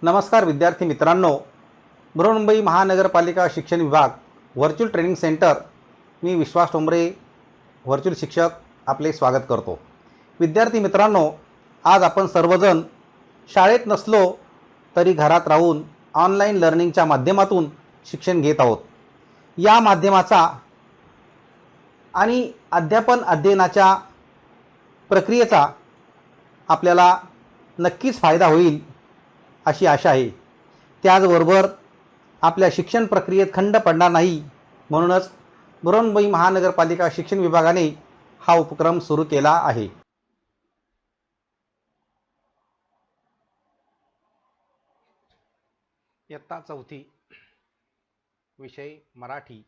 नमस्कार विद्यार्थी मित्रांनो, बृहन्मुंबई महानगरपालिका शिक्षण विभाग व्हर्च्युअल ट्रेनिंग सेंटर, मी विश्वास टोंबरे व्हर्च्युअल शिक्षक आपले स्वागत करतो। विद्यार्थी मित्रांनो, आज आपण सर्वजण शाळेत नसलो तरी घरात राहून ऑनलाईन लर्निंगच्या माध्यमातून शिक्षण घेत आहोत। या माध्यमाचा आणि अध्यापन अध्ययनाच्या प्रक्रियेचा आपल्याला नक्कीच फायदा होईल अशी आशा आहे। त्याचबरोबर आपल्या शिक्षण प्रक्रियेत खंड पडणार नाही, म्हणूनच बृहन्मुंबई महानगरपालिका शिक्षण विभागाने हा उपक्रम सुरू केला आहे। इयत्ता चौथी, विषय मराठी,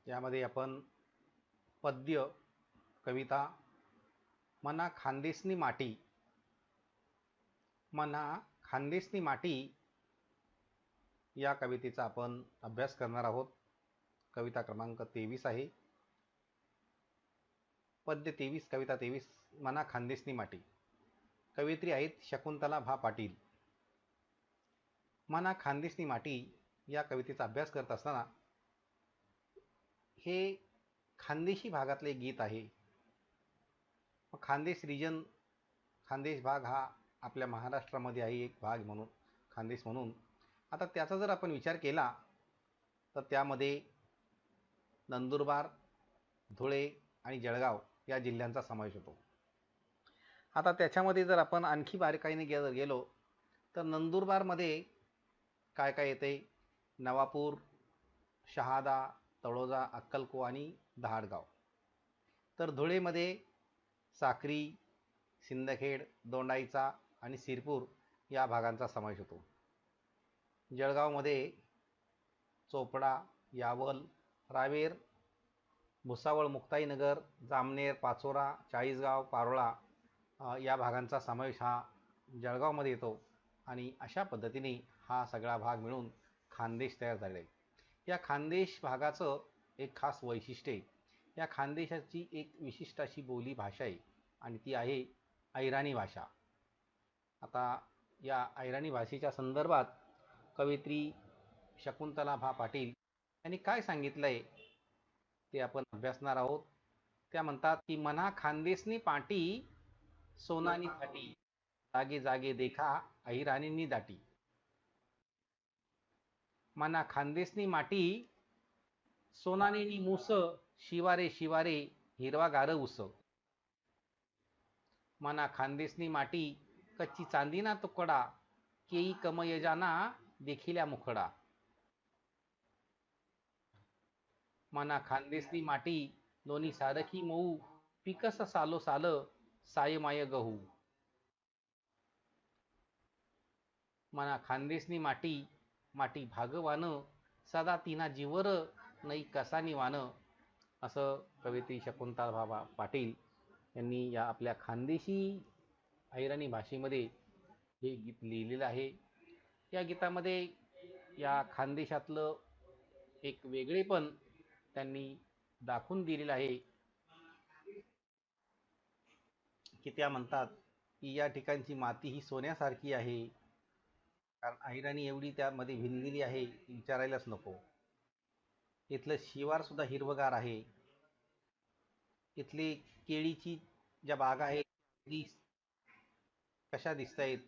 यामध्ये आपण पद्य, कविता मना खानदेशनी माटी, मना खानदेशनी माटी या कवितेचा आपण अभ्यास करणार आहोत। कविता क्रमांक 23 आहे। पद्य 23, कविता 23, मना खानदेशनी माटी। कवयित्री आहेत शकुंतला भा पाटील। मना खानदेशनी माटी या कवितेचा अभ्यास करत असताना हे खानदेशी भागातले गीत आहे। खानदेश रिजन, खानदेश भाग हा आपल्या महाराष्ट्रामध्ये आहे एक भाग म्हणून, खानदेश म्हणून। आता त्याचा जर आपण विचार केला तर त्यामध्ये नंदुरबार, धुळे आणि जळगाव या जिल्ह्यांचा समावेश होतो। आता त्याच्यामध्ये जर आपण आणखी बारकाईने गेलो तर नंदुरबारमध्ये काय काय येते? नवापूर, शहादा, तळोजा, अक्कलकोवा आणि दहाडगाव। तर धुळेमध्ये साक्री, सिंदखेड, दोंडाईचा आणि सिरपूर या भागांचा समावेश होतो। जळगावमध्ये चोपडा, यावल, रावेर, भुसावळ, मुक्ताईनगर, जामनेर, पाचोरा, चाळीसगाव, पारोळा या भागांचा समावेश हा जळगावमध्ये येतो। आणि अशा पद्धतीने हा सगळा भाग मिळून खानदेश तयार झाले आहे। या खानदेश भागाचं एक खास वैशिष्ट्य आहे। या खानदेशाची एक विशिष्ट अशी बोली भाषा आहे आणि ती आहे अहिराणी भाषा। आता या अहिराणी भाषेच्या संदर्भात कवयित्री शकुंतला भा पाटील यांनी काय सांगितलंय ते आपण अभ्यासणार आहोत। त्या म्हणतात की मना खानदेशनी पाटी, सोनानी थाटी, जागे जागे देखा अहिराणींनी दाटी। मना खानदेशनी माटी, सोनानी मूस, शिवारे शिवारे हिरवागार ऊस। मना खानदेशनी माटी, कच्ची चांदीना तुकडा, केई कमय जाना देखिल्या मुखडा। मना खानदेशनी माटी, लोणी सारखी मऊ, पिकस सालो साल, सायमाय गहू। मना खानदेशनी माटी, माटी भागवान, सदा तिना जीवर, नाही कसा निवान। असं कवयित्री शकुंतला भा पाटील यांनी या आपल्या खानदेशी अहिराणी भाषेमध्ये हे गीत लिहिलेलं आहे। या गीतामध्ये या खानदेशातलं एक वेगळेपण त्यांनी दाखवून दिलेलं आहे की त्या म्हणतात की या ठिकाणची माती ही सोन्यासारखी आहे, कारण अहिराणी एवढी त्यामध्ये भिनलेली आहे की विचारायलाच नको। इथलं शिवार सुद्धा हिरवगार आहे। इथली केळीची ज्या बागा आहेत ती कशा दिसत आहेत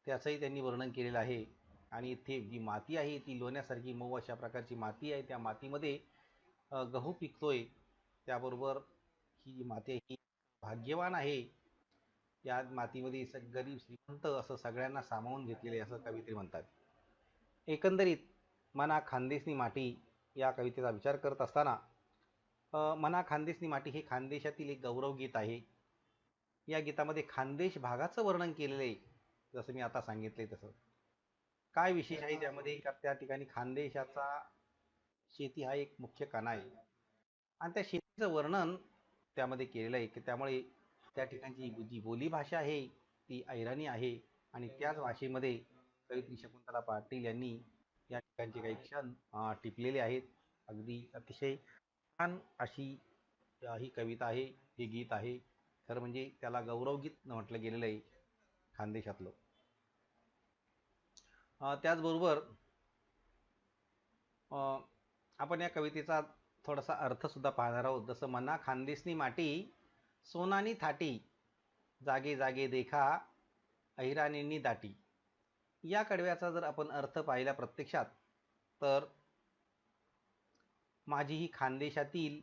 त्याचंही त्यांनी वर्णन केलेलं आहे। आणि इथे जी माती आहे ती लोण्यासारखी मऊ अशा प्रकारची माती आहे। त्या मातीमध्ये गहू पिकतोय। त्याबरोबर ही माती ही भाग्यवान आहे। या मातीमध्ये गरीब श्रीमंत असं सगळ्यांना सामावून घेतलेले असं कवयित्री म्हणतात। एकंदरीत मना खानदेशनी माटी या कवितेचा विचार करत असताना मना खानदेशनी माटी हे खानदेशातील एक गौरव गीत आहे। या गीतामध्ये खानदेश भागाचं वर्णन केलेलं आहे, जसं मी आता सांगितले तसं। काय विशेष आहे त्यामध्ये? त्या ठिकाणी खानदेशाचा शेती हा एक मुख्य कणा आहे आणि त्या शेतीचं वर्णन त्यामध्ये केलेलं आहे की त्यामुळे त्या ठिकाणची जी बोली भाषा आहे ती अहिराणी आहे। आणि त्याच भाषेमध्ये कवयित्री शकुंतला पाटील यांनी या ठिकाणचे काही क्षण टिपलेले आहेत। अगदी अतिशय छान अशी ही कविता आहे, हे गीत आहे। खरं म्हणजे त्याला गौरवगीत म्हटलं गेलेलं आहे खानदेशातलं. त्याचबरोबर आपण या कवितेचा थोडासा अर्थसुद्धा पाहणार आहोत. जसं मना खानदेसनी माटी सोनानी थाटी जागे जागे देखा अहिराणींनी दाटी. या कडव्याचा जर आपण अर्थ पाहिला प्रत्यक्षात तर माझी ही खानदेशातील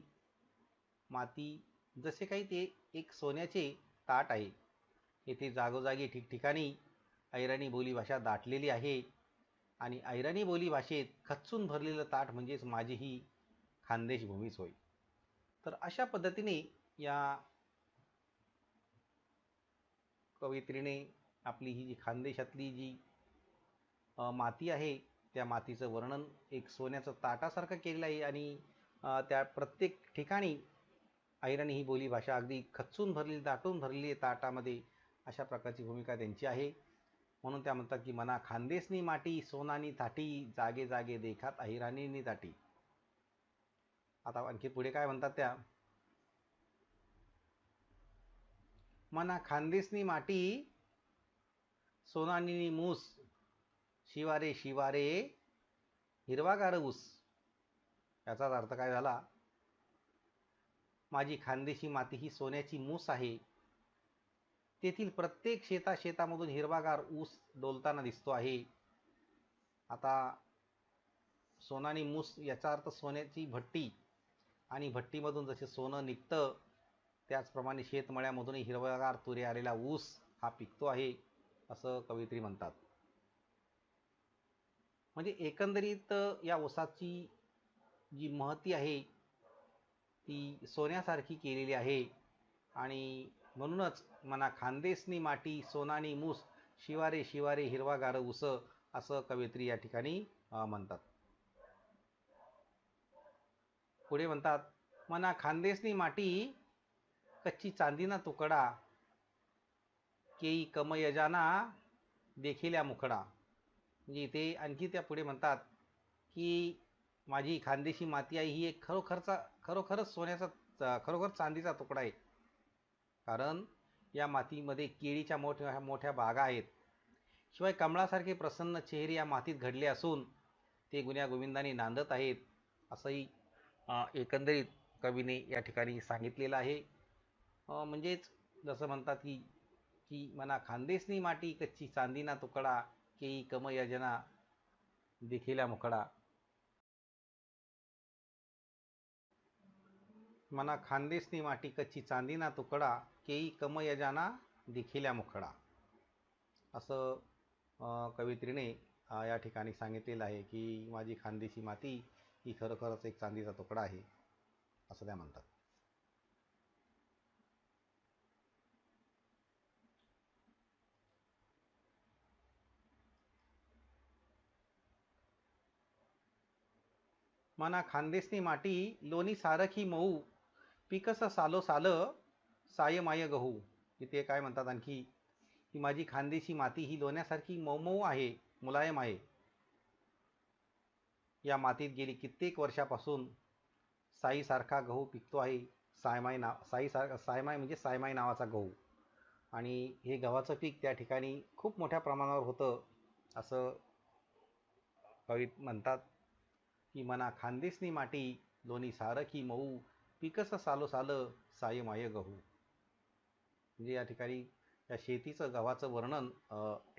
माती जसे काही ते एक सोन्याचे ताट आहे. येथे जागोजागी ठिकठिकाणी अहिराणी बोलीभाषा दाटलेली आहे आणि अहिराणी बोली भाषेत खच्चून भरलेलं ताट म्हणजेच माझी ही खानदेश भूमीच होय. तर अशा पद्धतीने या कवयित्रीने आपली ही जी खानदेशातली जी माती आहे त्या मातीचं वर्णन एक सोन्याचं ताटासारखं केलेलं आहे आणि त्या प्रत्येक ठिकाणी अहिराणी ही बोली भाषा अगदी खच्चून भरलेली दाटून भरलेली ताटामध्ये अशा प्रकारची भूमिका त्यांची आहे. म्हणून त्या म्हणतात की मना खानदेसनी माटी सोनानी थाटी जागे जागे देखात अहिराणींनी दाटी. आता आणखी पुढे काय म्हणतात त्या, मना खानदेसनी माटी सोनानी मूस शिवारे शिवारे हिरवागार ऊस. याचाच अर्थ काय झाला, माझी खानदेशी माती ही सोन्याची मूस आहे. तेथील प्रत्येक शेतामधून हिरवागार ऊस डोलताना दिसतो आहे. आता सोनानी मूस याचा अर्थ सोन्याची भट्टी, आणि भट्टीमधून जसे सोनं निघतं त्याचप्रमाणे शेतमळ्यामधूनही हिरवागार तुरे आलेला ऊस हा पिकतो आहे असं कवयित्री म्हणतात. म्हणजे एकंदरीत या ऊसाची जी महती आहे ती सोन्यासारखी केलेली आहे. आणि म्हणूनच मना खानदेसनी माटी सोनानी मूस शिवारे शिवारे हिरवागार ऊस असं कवयित्री या ठिकाणी म्हणतात. पुढे म्हणतात, मना खानदेसनी माटी कच्ची चांदीना तुकडा केई कमयजाना देखिल्या मुखडा. म्हणजे इथे आणखी त्या पुढे म्हणतात की माझी खानदेशी माती आहे ही एक खरोखरच सोन्याचा खरोखर चांदीचा तुकडा आहे. कारण या मातीमध्ये केळीच्या मोठ्या मोठ्या बागा आहेत. शिवाय कमळासारखे प्रसन्न चेहरे या मातीत घडले असून ते गुण्यागोविंदाने नांदत आहेत असंही एकंदरीत कवीने या ठिकाणी सांगितलेलं आहे. म्हणजेच जसं म्हणतात की की मना खानदेसनी माटी कच्ची चांदीना तुकडा केई कमयजना देखिल्या मुखडा. मना खानदेसनी माटी कच्ची चांदीना तुकडा केई कमयजाना देखिल्या मुखडा असं कवयित्रीने या ठिकाणी सांगितलेलं आहे की माझी खानदेशी माती ही खरोखरच एक चांदीचा तुकडा आहे असं त्या म्हणतात. मना खानदेसनी माटी लोणी सारखी मऊ पिकस सालो साल साय माय गहू. इथे काय म्हणतात आणखी की माझी खानदेशी माती ही लोण्यासारखी मऊ आहे, मुलायम आहे. या मातीत गेली कित्येक वर्षापासून साईसारखा गहू पिकतो आहे. सायमाय म्हणजे सायमाय नावाचा गहू. आणि हे गव्हाचं पीक त्या ठिकाणी खूप मोठ्या प्रमाणावर होतं असं कवी म्हणतात की मना खानदेसनी माटी लोणी सारखी मऊ पिकस सालो साल साय माय गहू. म्हणजे या ठिकाणी या शेतीचं गव्हाचं वर्णन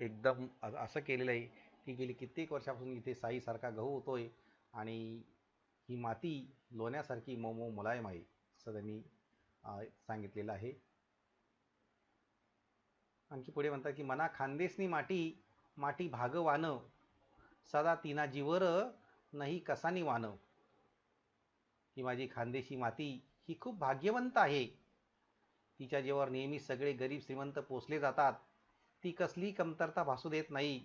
एकदम असं केलेलं आहे की गेली कित्येक वर्षापासून इथे साईसारखा गहू होतोय आणि ही माती लोण्यासारखी मऊ मऊ मुलायम आहे असं त्यांनी सांगितलेलं आहे. आणखी पुढे म्हणतात की मना खानदेसनी माटी माटी भागवान सदा तिना जीवर नाही कसानी वान. की माझी खानदेशी माती ही खूप भाग्यवंत आहे. तिच्या जीवावर नेहमी सगळे गरीब श्रीमंत पोचले जातात. ती कसलीही कमतरता भासू देत नाही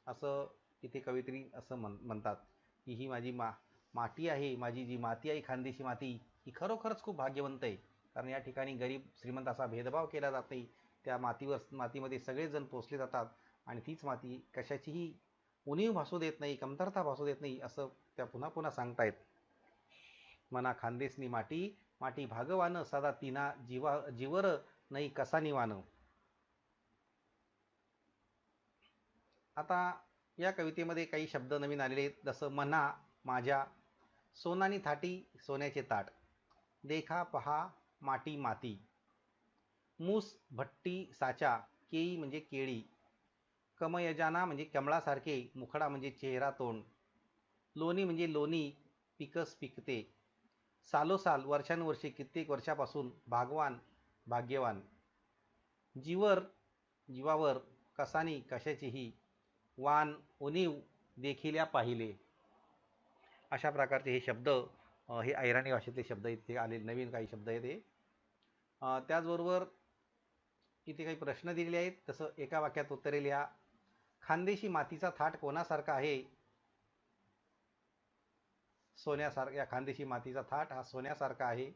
असं इथे कवयित्री असं म्हणतात की ही माझी माती आहे, माझी जी माती आहे खानदेशी माती ही खरोखरच खूप भाग्यवंत आहे. कारण या ठिकाणी गरीब श्रीमंत असा भेदभाव केला जात नाही. त्या मातीमध्ये सगळेजण पोचले जातात आणि तीच माती कशाचीही उणीव भासू देत नाही, कमतरता भासू देत नाही असं त्या पुन्हा पुन्हा सांगतायत. मना खानदेसनी माटी माटी भागवान सदा तिना जीवर नाही कसानी वान. आता या कवितेमध्ये काही शब्द नवीन आलेले आहेत, जसं म्हणा माझ्या, सोनानी थाटी सोन्याचे ताट, देखा पहा माटी माती, मूस भट्टी साचा, केळी म्हणजे केळी, कमयजाना म्हणजे कमळासारखे, मुखडा म्हणजे चेहरा तोंड, लोणी म्हणजे लोणी, पिकस पिकते, सालोसाल वर्षानुवर्षे कित्येक वर्षापासून, भागवान भाग्यवान, जीवर जीवावर, कसानी कशाचीही, वान उणीव देखिल्या पाहिले. अशा प्रकारचे हे शब्द, हे अहिराणी भाषेतले शब्द आहेत, ते आले नवीन काही शब्द आहेत हे. त्याचबरोबर इथे काही प्रश्न दिलेले आहेत, तसं एका वाक्यात उत्तरे लिहा. खानदेशी मातीचा थाट कोणासारखा आहे? सोन्यासारखा. या खानदेशी मातीचा थाट हा सोन्यासारखा आहे.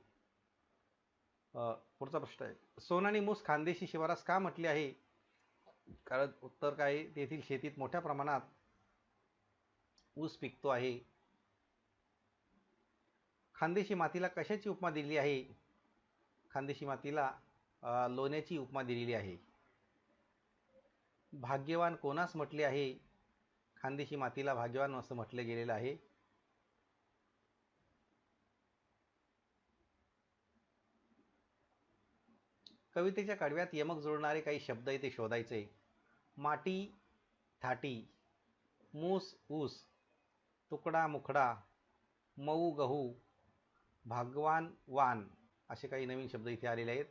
पुढचा प्रश्न आहे, सोन आणि मूस खानदेशी शिवारास का म्हटले आहे? कारण उत्तर काय, तेथील शेतीत मोठ्या प्रमाणात ऊस पिकतो आहे. खानदेशी मातीला कशाची उपमा दिली आहे? खानदेशी मातीला लोण्याची उपमा दिलेली आहे. भाग्यवान कोणास म्हटले आहे? खानदेशी मातीला भाग्यवान असं म्हटले गेलेलं आहे. कवितेच्या कडव्यात यमक जोडणारे काही शब्द इथे शोधायचे. माटी थाटी, मूस ऊस, तुकडा मुखडा, मऊ गहू, भागवान वान, असे काही नवीन शब्द इथे आलेले आहेत.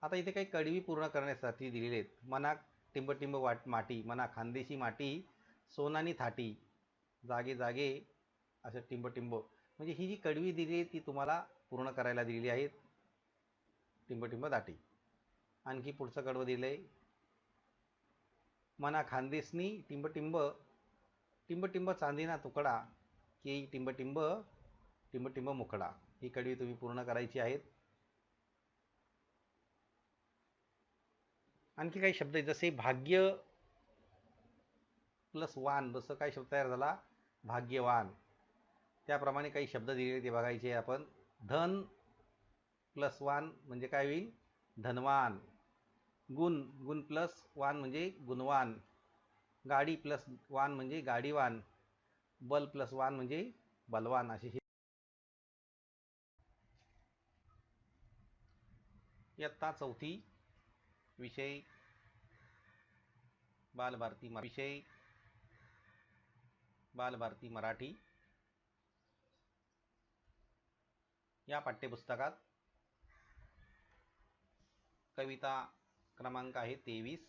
आता इथे काही कडवी पूर्ण करण्यासाठी दिलेले आहेत. मना टिंबटिंब माटी, मना खानदेशी माटी, सोनानी थाटी, जागे जागे असं टिंबटिंब, म्हणजे ही जी कडवी दिली आहे ती तुम्हाला पूर्ण करायला दिलेली आहेत. टिंबटिंब दाटी. आणखी पुढचं कडवं दिलं आहे, मना खानदेसनी टिंबटिंब, टिंबटिंब चांदीना तुकडा, केई टिंबटिंब, टिंबटिंब मुखडा. ही कडवी तुम्ही पूर्ण करायची आहेत. आणखी काही शब्द आहेत, जसे भाग्य प्लस वान, जसं काही शब्द तयार झाला भाग्यवान, त्याप्रमाणे काही शब्द दिलेले ते बघायचे आपण. धन प्लस वान म्हणजे काय होईल? धनवान. गुण, गुण प्लस वान म्हणजे गुणवान. गाडी प्लस वान म्हणजे गाडीवान. बल प्लस वान म्हणजे बलवान. असे हे इयत्ता चौथी, विषय बालभारती मराठी या पाठ्यपुस्तकात कविता क्रमांक आहे 23.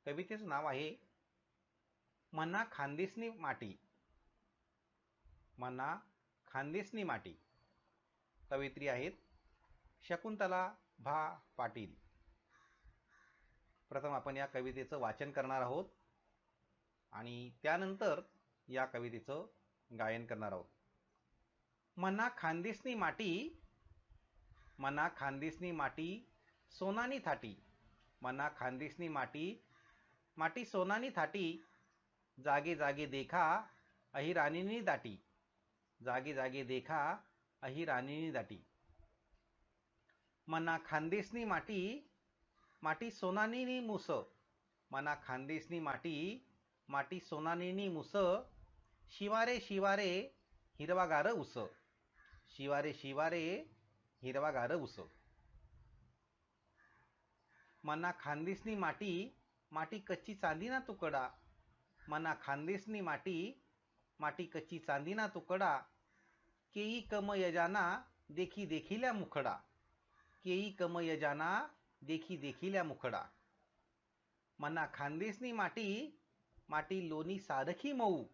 कवितेचं नाव आहे मना खानदेसनी माटी. मना खानदेसनी माटी. कवयित्री आहेत शकुंतला भा पाटील. प्रथम आपण या कवितेचं वाचन करणार आहोत आणि त्यानंतर या कवितेचं गायन करणार आहोत. मना खानदेसनी माटी, मना खानदेसनी माटी, सोनानी थाटी, मना खानदेसनी माटी, माटी सोनानी थाटी, जागे जागे देखा अहिराणीनी दाटी, जागे जागे देखा अहिराणीनी दाटी. मना खानदेसनी माटी, माटी सोनानीनी मुस, मना खानदेसनी माटी, माटी सोनानीनी मुस, शिवारे शिवारे हिरवागार उस, शिवारे शिवारे हिरवागार उस. मना खानदेसनी माटी, माटी कच्ची चांदीना तुकडा, मना खानदेसनी माटी, माटी कच्ची चांदीना तुकडा, केई कम यजाना देखी देखिल्या मुखडा, केई कम यजाना देखी देखिल्या मुखडा. मना खानदेसनी माटी, माटी लोणी सारखी मऊ,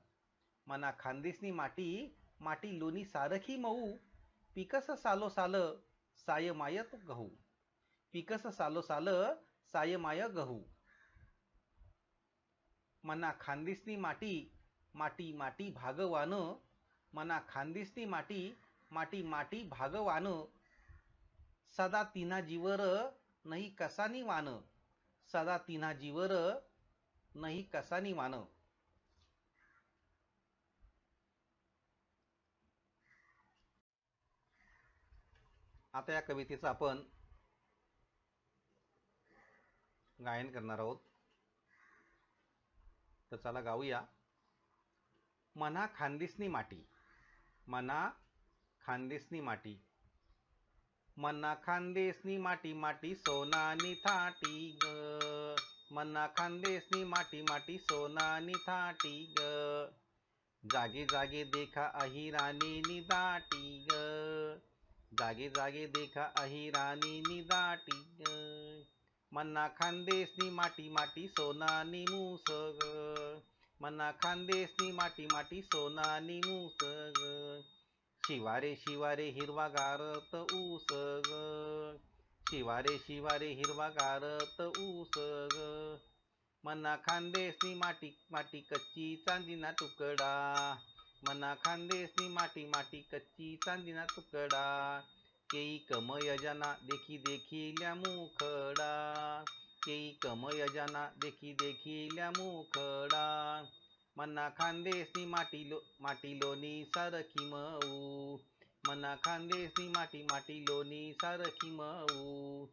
मना खानदेसनी माटी, माटी लोणी सारखी मऊ, पिकस सालो साल सायमाय गहू, पिकस सालो साल सायमाय गहू. मना खानदेसनी माटी, माटी माटी भागवान, मना खानदेसनी माटी, माटी माटी भागवान, सदा तिना जीवर नाही कसानी वान, सदा तिना जीवर नाही कसानी वान. आता या कवितेचा आपण गायन करणार आहोत. तर चला गाऊया. मना खानदेशनी माटी, मना खानदेशनी माटी, मना खानदेशनी माटी माटी सोनानी थाटी ग, मना खानदेशनी माटी माटी सोनानी थाटी ग, जागे जागे देखा अहिराणी निदाटी ग, जागे जागे देखा अहिराणी निदाटी ग, मना खानदेशनी माटी माटी सोनानी मूस ग, मना खानदेशनी माटी माटी सोनानी मूस ग, शिवारे शिवारे हिरवा गारत ऊस ग, शिवारे शिवारे हिरवा गारत ऊस ग, मना खानदेशनी माटी माटी कच्ची चांदीना तुकडा, मना खानदेशनी माटी माटी कच्ची चांदीना तुकडा, केई कमयजना देखी देखिल्या मुखडा, केई कमयजना देखी देखिल्या मुखडा, मना खानदेशनी माटी लोणी सारखी मऊ, मना खानदेशनी माटी माटी लोणी सारखी मऊ,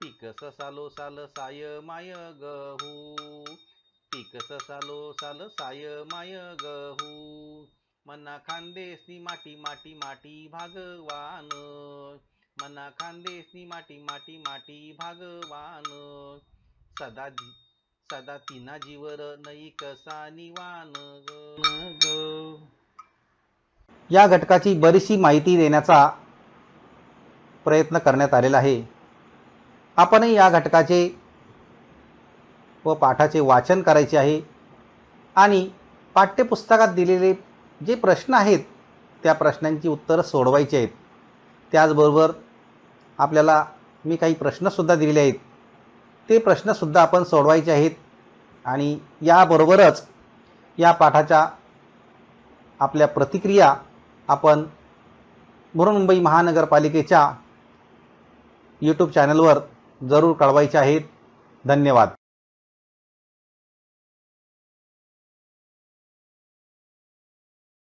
पीक ससालो साल साय माय गहू, पीक ससालो साल साय माय गहू, मना खानदेशनी माटी माटी माटी भागवान, मना खानदेशनी माटी माटी माटी भागवान, सदा सदा तिना जीवर नई कसा निवान ग. या घटकाची बरीचशी माहिती देण्याचा प्रयत्न करण्यात आलेला आहे. आपणही या घटकाचे व पाठाचे वाचन करायचे आहे आणि पाठ्यपुस्तकात दिलेले जे प्रश्न आहेत त्या प्रश्नांची उत्तरं सोडवायची आहेत. त्याचबरोबर आपल्याला मी काही प्रश्नसुद्धा दिलेले आहेत, ते प्रश्नसुद्धा आपण सोडवायचे आहेत. आणि याबरोबरच या पाठाच्या आपल्या प्रतिक्रिया आपण बृहन्मुंबई महानगरपालिकेच्या यूट्यूब चॅनलवर जरूर कळवायच्या आहेत. धन्यवाद.